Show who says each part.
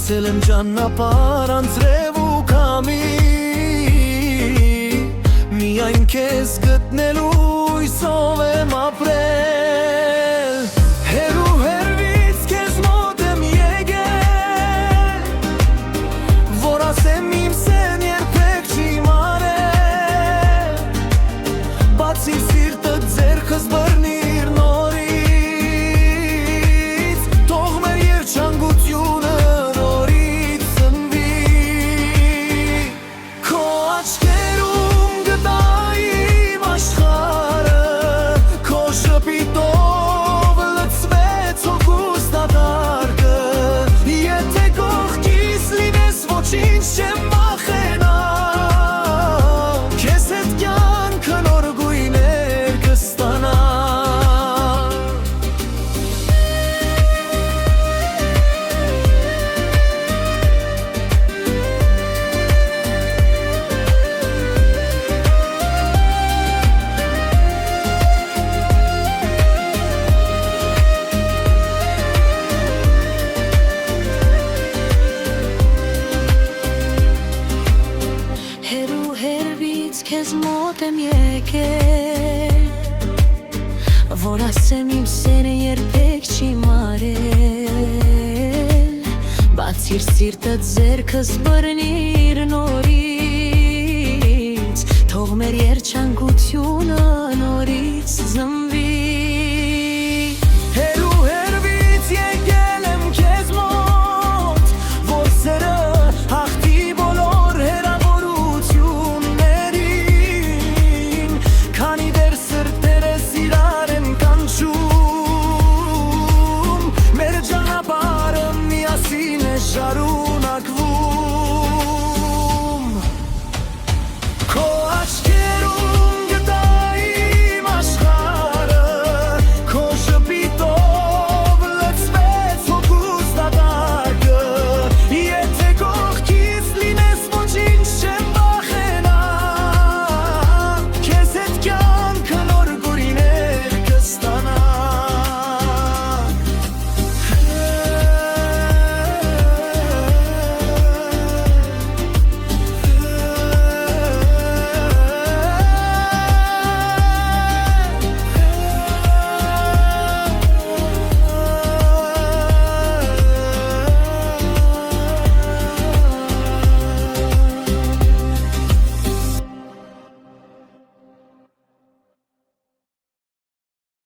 Speaker 1: Անցել եմ ճանապարհ անձրև ու քամի, միայն քեզ գտնելու հույսով եմ ապրել։ Հեռու հեռվից քեզ մոտ եմ եկել, որ ասեմ իմ սեն երբեք չի մարել, բացի սիրտը ձեռքս բռնիր նորից, թող մեր երջանկությունը նորից ծնվի։ Քո աչքերում գտա իմ աշխարհը, քո շփիտով լցվեց հոգուս դատարկ, եթե կողքիս լինես ոչինչ չեմ վախենա, քեզ հետ կյանքը նոր գույներ կստանա։
Speaker 2: Հեռու հեռվից քեզ մոտ եմ եկել, որ ասեմ իմ սերը երբեք չի մարել, բացիր սիրտը ձեռքս բռնիր նորից, թող մեր երջանկությունը